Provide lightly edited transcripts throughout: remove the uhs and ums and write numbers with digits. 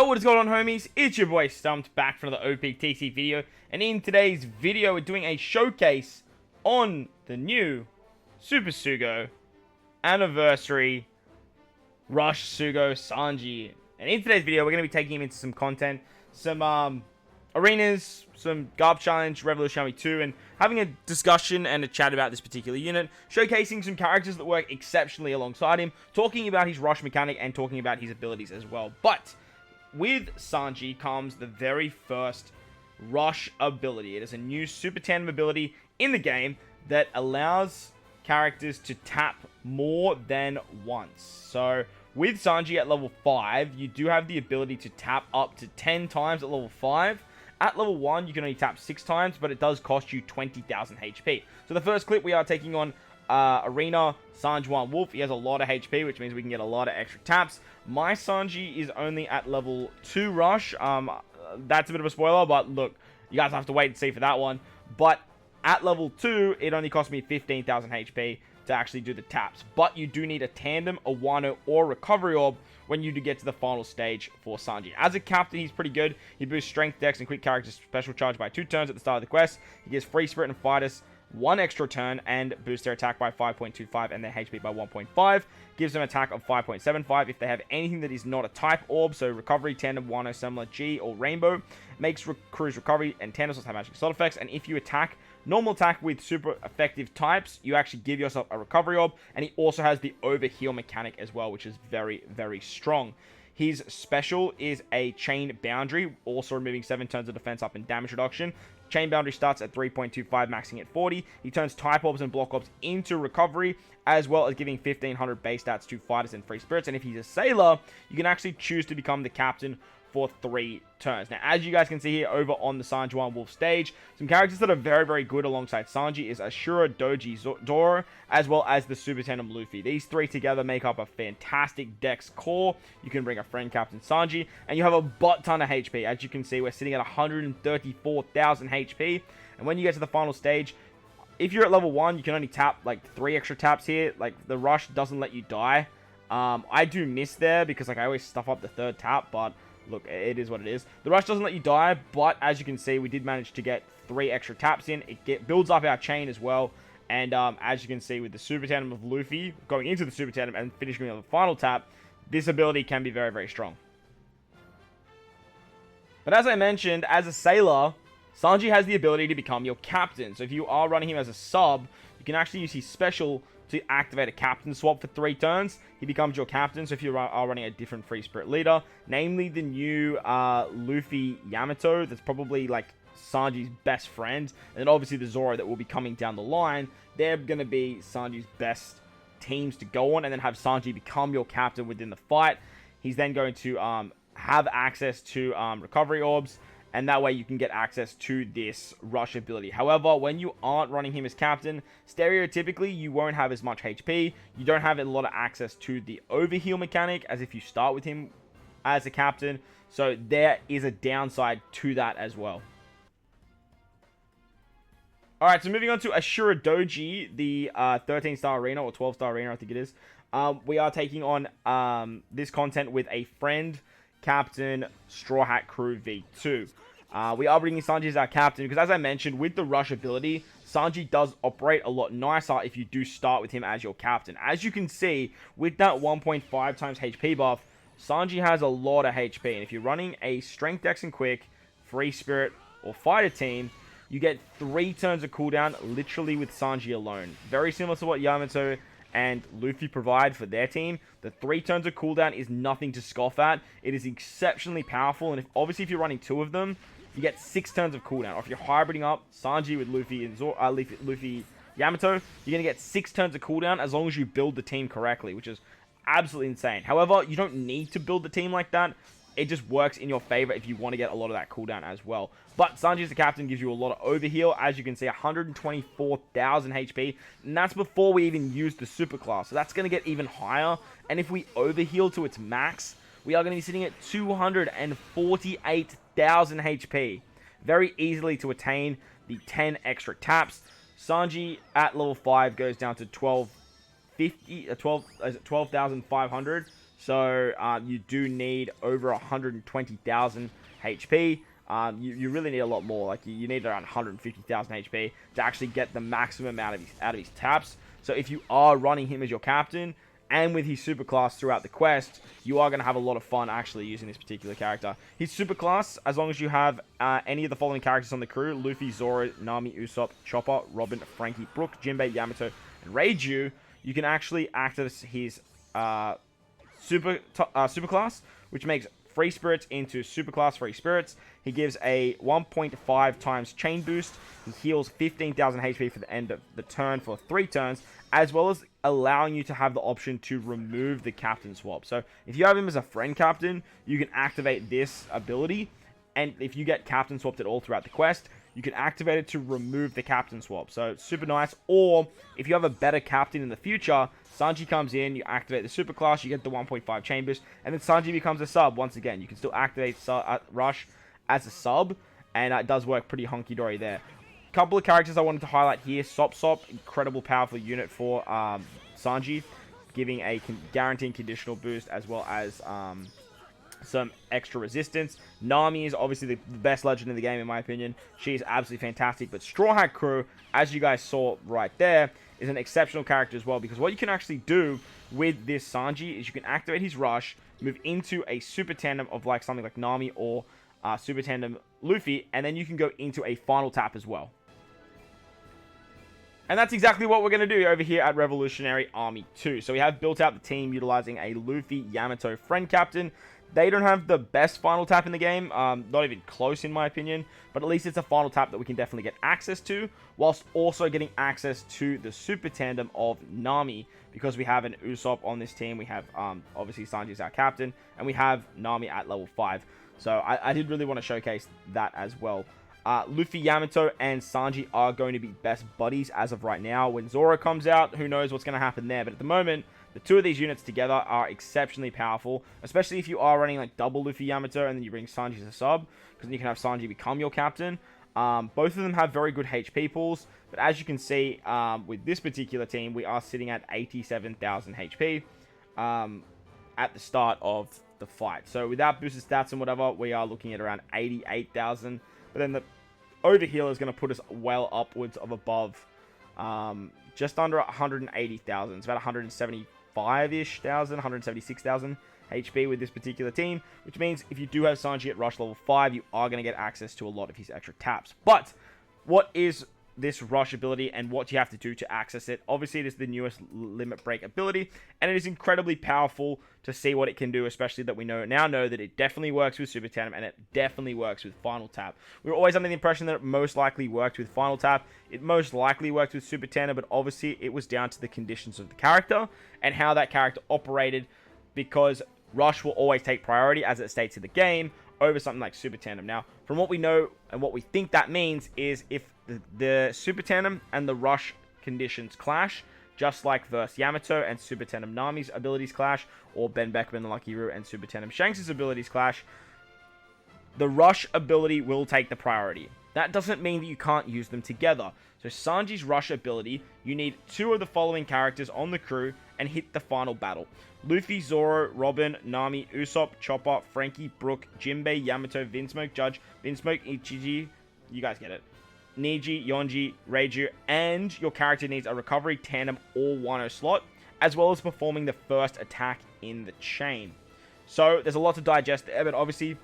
What is going on, homies? It's your boy StumpD back for another OPTC video, and in today's video we're doing a showcase on the new Super SUGO Anniversary Rush SUGO SANJI. And in today's video we're going to be taking him into some content, some arenas, some Garb Challenge, Revolution Army 2, and having a discussion and a chat about this particular unit, showcasing some characters that work exceptionally alongside him, talking about his rush mechanic and talking about his abilities as well. But with Sanji comes the very first rush ability. It is a new super tandem ability in the game that allows characters to tap more than once. So with Sanji at level 5, you do have the ability to tap up to 10 times at level 5. At level 1, you can only tap 6 times, but it does cost you 20,000 HP. So the first clip, we are taking on Arena Sanjuan Wolf. He has a lot of HP, which means we can get a lot of extra taps. My Sanji is only at level 2 rush. That's a bit of a spoiler, but look, you guys have to wait and see for that one. But at level 2, it only cost me 15,000 HP to actually do the taps. But you do need a Tandem, a Wano, or Recovery Orb when you do get to the final stage for Sanji. As a captain, he's pretty good. He boosts Strength, Dex, and Quick Character Special Charge by 2 turns at the start of the quest. He gives Free Spirit and Fighters 1 extra turn and boosts their attack by 5.25 and their HP by 1.5. Gives them attack of 5.75 if they have anything that is not a type orb, so Recovery, Tandem, Wano, Similar, G, or Rainbow. Makes Crew's Recovery and Tandem slots have magic slot effects, and if you attack normal attack with super effective types, you actually give yourself a Recovery Orb, and he also has the Overheal mechanic as well, which is very, very strong. His special is a Chain Boundary, also removing 7 turns of defense up and damage reduction. Chain Boundary starts at 3.25, maxing at 40. He turns Type Orbs and Block Orbs into Recovery, as well as giving 1500 base stats to Fighters and Free Spirits. And if he's a Sailor, you can actually choose to become the Captain for 3 turns. Now, as you guys can see here over on the Sanjuan Wolf stage, some characters that are very, very good alongside Sanji is Ashura Doji Zoro, as well as the Super Tandem Luffy. These 3 together make up a fantastic Dex core. You can bring a friend Captain Sanji, and you have a butt ton of HP. As you can see, we're sitting at 134,000 HP, and when you get to the final stage, if you're at level 1, you can only tap like 3 extra taps here. Like, the rush doesn't let you die. I do miss there because like I always stuff up the 3rd tap, but look, it is what it is. The rush doesn't let you die, but as you can see, we did manage to get 3 extra taps in. It builds up our chain as well. And as you can see with the Super Tandem of Luffy, going into the Super Tandem and finishing on the final tap, this ability can be very, very strong. But as I mentioned, as a Sailor, Sanji has the ability to become your captain. So if you are running him as a sub, you can actually use his special to activate a captain swap for 3 turns. He becomes your captain. So if you are running a different Free Spirit leader, namely the new Luffy Yamato, that's probably like Sanji's best friend, and then obviously the Zoro that will be coming down the line, they're going to be Sanji's best teams to go on, and then have Sanji become your captain within the fight. He's then going to have access to Recovery Orbs, and that way you can get access to this rush ability. However, when you aren't running him as captain, stereotypically you won't have as much HP. You don't have a lot of access to the overheal mechanic as if you start with him as a captain. So there is a downside to that as well. Alright, so moving on to Ashura Doji, the 13-star arena, or 12-star arena I think it is. We are taking on this content with a friend Captain Straw Hat Crew V2. We are bringing Sanji as our captain because, as I mentioned, with the rush ability, Sanji does operate a lot nicer if you do start with him as your captain. As you can see, with that 1.5 times HP buff, Sanji has a lot of HP, and if you're running a Strength, Dex, and Quick, Free Spirit, or Fighter team, you get 3 turns of cooldown literally with Sanji alone. Very similar to what Yamato and Luffy provide for their team. The 3 turns of cooldown is nothing to scoff at. It is exceptionally powerful, and obviously if you're running 2 of them, you get 6 turns of cooldown. Or if you're hybriding up Sanji with Luffy and Luffy Yamato, you're going to get 6 turns of cooldown as long as you build the team correctly, which is absolutely insane. However, you don't need to build the team like that. It just works in your favor if you want to get a lot of that cooldown as well. But Sanji as the captain gives you a lot of overheal. As you can see, 124,000 HP. And that's before we even use the super class. So that's going to get even higher. And if we overheal to its max, we are going to be sitting at 248,000 HP. Very easily to attain the 10 extra taps. Sanji at level 5 goes down to 12,500. So you do need over 120,000 HP. You really need a lot more. Like you need around 150,000 HP to actually get the maximum out of his taps. So if you are running him as your captain and with his super class throughout the quest, you are going to have a lot of fun actually using this particular character. His super class, as long as you have any of the following characters on the crew: Luffy, Zoro, Nami, Usopp, Chopper, Robin, Frankie, Brook, Jinbei, Yamato, and Reiju, you can actually activate his super class, which makes Free Spirits into super class Free Spirits. He gives a 1.5 times chain boost. He heals 15,000 HP for the end of the turn for 3 turns, as well as allowing you to have the option to remove the captain swap. So if you have him as a friend captain, you can activate this ability, and if you get captain swapped at all throughout the quest, you can activate it to remove the captain swap. So it's super nice. Or if you have a better captain in the future, Sanji comes in, you activate the super class, you get the 1.5 chain boost, and then Sanji becomes a sub once again. You can still activate Rush as a sub, and it does work pretty honky-dory there. Couple of characters I wanted to highlight here. Sop, incredible powerful unit for Sanji, giving a guaranteed conditional boost as well as some extra resistance. Nami is obviously the best legend in the game in my opinion. She is absolutely fantastic. But Straw Hat Crew, as you guys saw right there, is an exceptional character as well, because what you can actually do with this Sanji is you can activate his rush, move into a super tandem of like something like Nami or super tandem Luffy, and then you can go into a final tap as well. And that's exactly what we're going to do over here at Revolutionary Army 2. So we have built out the team utilizing a Luffy, Yamato, friend captain. They don't have the best final tap in the game, not even close in my opinion, but at least it's a final tap that we can definitely get access to, whilst also getting access to the super tandem of Nami, because we have an Usopp on this team. We have, obviously, Sanji is our captain, and we have Nami at level 5. So I did really want to showcase that as well. Luffy, Yamato, and Sanji are going to be best buddies as of right now. When Zoro comes out, who knows what's going to happen there, but at the moment, the two of these units together are exceptionally powerful, especially if you are running like double Luffy Yamato and then you bring Sanji as a sub, because then you can have Sanji become your captain. Both of them have very good HP pools, but as you can see, with this particular team, we are sitting at 87,000 HP at the start of the fight. So without boosted stats and whatever, we are looking at around 88,000, but then the overheal is going to put us well upwards of above just under 180,000. It's about 175-ish thousand, 176,000 HP with this particular team, which means if you do have Sanji at rush level 5, you are going to get access to a lot of his extra taps. But what is this rush ability and what do you have to do to access it? Obviously, it is the newest limit break ability, and it is incredibly powerful to see what it can do, especially that we now know that it definitely works with Super Tandem and it definitely works with Final Tap. We were always under the impression that it most likely worked with Final Tap. It most likely worked with Super Tandem, but obviously it was down to the conditions of the character and how that character operated, because Rush will always take priority, as it states in the game, over something like Super Tandem. Now, from what we know and what we think that means is if the Super Tandem and the Rush conditions clash, just like versus Yamato and Super Tandem Nami's abilities clash, or Ben Beckman, the Lucky Roo, and Super Tandem Shanks' abilities clash, the Rush ability will take the priority. That doesn't mean that you can't use them together. So Sanji's Rush ability, you need 2 of the following characters on the crew and hit the final battle: Luffy, Zoro, Robin, Nami, Usopp, Chopper, Frankie, Brook, Jinbei, Yamato, Vinsmoke, Judge, Vinsmoke, Ichiji, you guys get it, Niji, Yonji, Reiju, and your character needs a recovery, tandem, or 1-0 slot, as well as performing the first attack in the chain. So there's a lot to digest there, but obviously,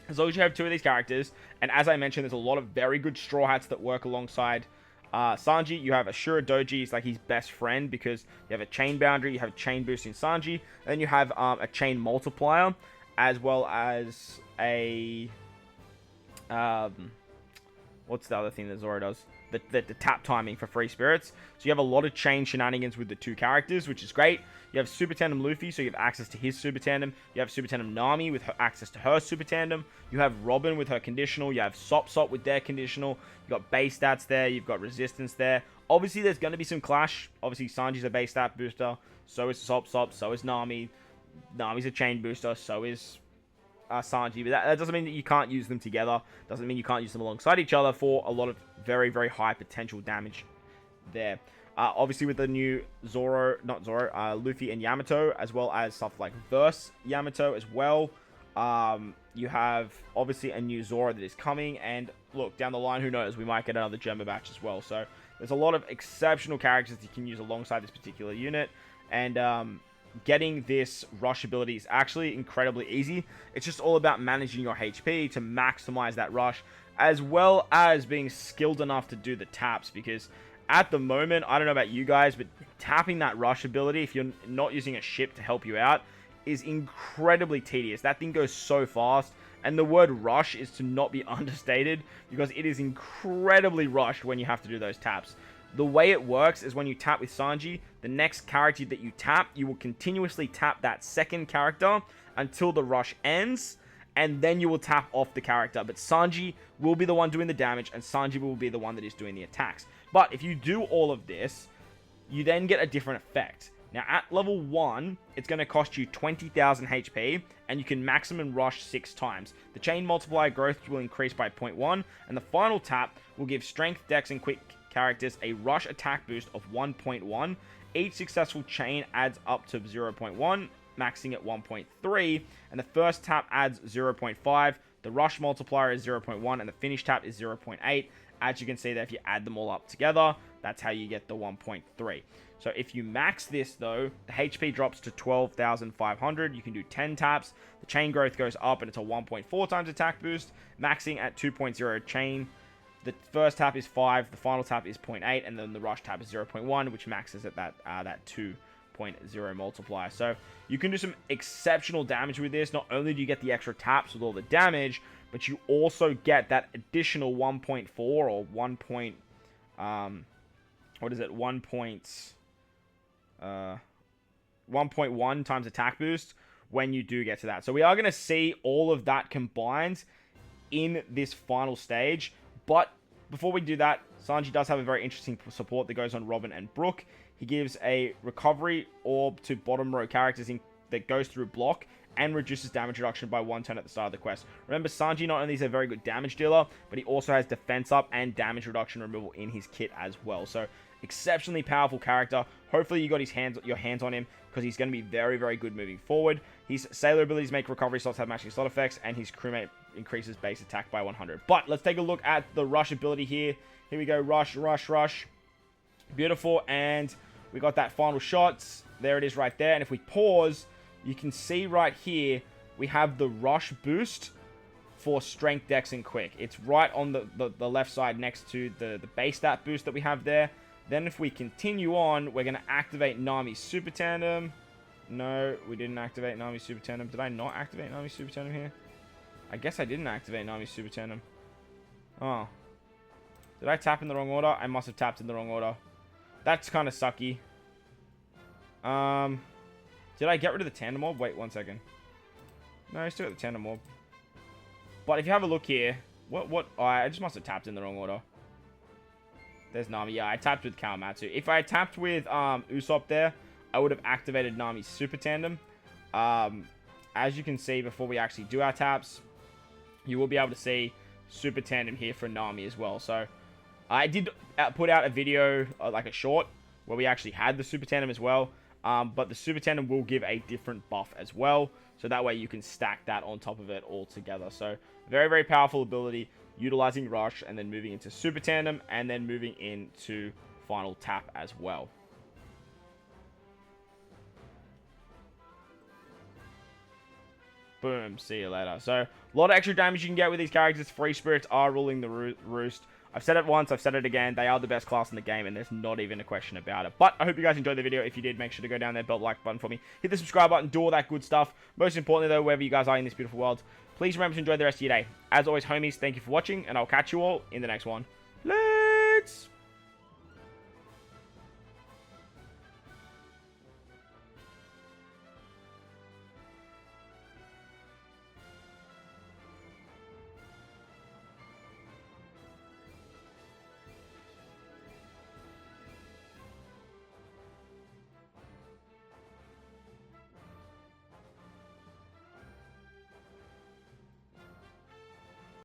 as long as you have 2 of these characters, and as I mentioned, there's a lot of very good Straw Hats that work alongside Sanji. You have Ashura Doji, is like his best friend, because you have a chain boundary, you have a chain boost in Sanji, and then you have a chain multiplier, as well as a what's the other thing that Zoro does? The tap timing for free spirits. So you have a lot of chain shenanigans with the 2 characters, which is great. You have Super Tandem Luffy, so you have access to his Super Tandem. You have Super Tandem Nami with access to her Super Tandem. You have Robin with her conditional. You have Sop with their conditional. You've got base stats there. You've got resistance there. Obviously, there's going to be some clash. Obviously, Sanji's a base stat booster. So is Sop. So is Nami. Nami's a chain booster. So is Sanji. But that doesn't mean that you can't use them together. Doesn't mean you can't use them alongside each other for a lot of very, very high potential damage there. Obviously with the new Luffy and Yamato, as well as stuff like Verse Yamato as well. You have obviously a new Zoro that is coming, and look, down the line, who knows, we might get another Gemma batch as well. So there's a lot of exceptional characters you can use alongside this particular unit, and getting this rush ability is actually incredibly easy. It's just all about managing your HP to maximize that rush, as well as being skilled enough to do the taps, because at the moment, I don't know about you guys, but tapping that rush ability, if you're not using a ship to help you out, is incredibly tedious. That thing goes so fast, and the word rush is to not be understated, because it is incredibly rushed when you have to do those taps. The way it works is when you tap with Sanji, the next character that you tap, you will continuously tap that second character until the rush ends, and then you will tap off the character. But Sanji will be the one doing the damage, and Sanji will be the one that is doing the attacks. But if you do all of this, you then get a different effect. Now, at level 1, it's going to cost you 20,000 HP, and you can maximum rush 6 times. The chain multiplier growth will increase by 0.1, and the final tap will give strength, dex, and quick characters a rush attack boost of 1.1. Each successful chain adds up to 0.1, maxing at 1.3, and the first tap adds 0.5. The rush multiplier is 0.1, and the finish tap is 0.8. As you can see there, if you add them all up together, that's how you get the 1.3. So if you max this, though, the HP drops to 12,500. You can do 10 taps. The chain growth goes up, and it's a 1.4 times attack boost, maxing at 2.0 chain. The first tap is 5, the final tap is 0.8, and then the rush tap is 0.1, which maxes at that 2.0 multiplier. So you can do some exceptional damage with this. Not only do you get the extra taps with all the damage, but you also get that additional 1.4 or 1. What is it? 1.1 times attack boost when you do get to that. So we are going to see all of that combined in this final stage. But before we do that, Sanji does have a very interesting support that goes on Robin and Brook. He gives a recovery orb to bottom row characters that goes through block and reduces damage reduction by 1 turn at the start of the quest. Remember, Sanji not only is a very good damage dealer, but he also has defense up and damage reduction removal in his kit as well. So exceptionally powerful character. Hopefully you got your hands on him, because he's going to be very, very good moving forward. His sailor abilities make recovery slots have matching slot effects, and his crewmate increases base attack by 100. But let's take a look at the rush ability here. Here we go. Rush, rush, rush. Beautiful. And we got that final shot. There it is right there. And if we pause, you can see right here, we have the rush boost for strength, dex, and quick. It's right on the left side next to the base stat boost that we have there. Then if we continue on, we're going to activate Nami's Super Tandem. No, we didn't activate Nami's Super Tandem. Did I not activate Nami's Super Tandem here? I guess I didn't activate Nami's Super Tandem. Oh. Did I tap in the wrong order? I must have tapped in the wrong order. That's kind of sucky. Did I get rid of the Tandem Orb? Wait, 1 second. No, I still got the Tandem Orb. But if you have a look here, what? Oh, I just must have tapped in the wrong order. There's Nami. Yeah, I tapped with Kawamatsu. If I tapped with Usopp there, I would have activated Nami's Super Tandem. As you can see, before we actually do our taps, you will be able to see Super Tandem here for Nami as well. So I did put out a video, like a short, where we actually had the Super Tandem as well. But the Super Tandem will give a different buff as well. So that way you can stack that on top of it all together. So very, very powerful ability, utilizing Rush and then moving into Super Tandem and then moving into Final Tap as well. Boom, see you later. So a lot of extra damage you can get with these characters. Free Spirits are ruling the roost. I've said it once, I've said it again. They are the best class in the game, and there's not even a question about it. But I hope you guys enjoyed the video. If you did, make sure to go down there, belt like button for me. Hit the subscribe button, do all that good stuff. Most importantly, though, wherever you guys are in this beautiful world, please remember to enjoy the rest of your day. As always, homies, thank you for watching, and I'll catch you all in the next one.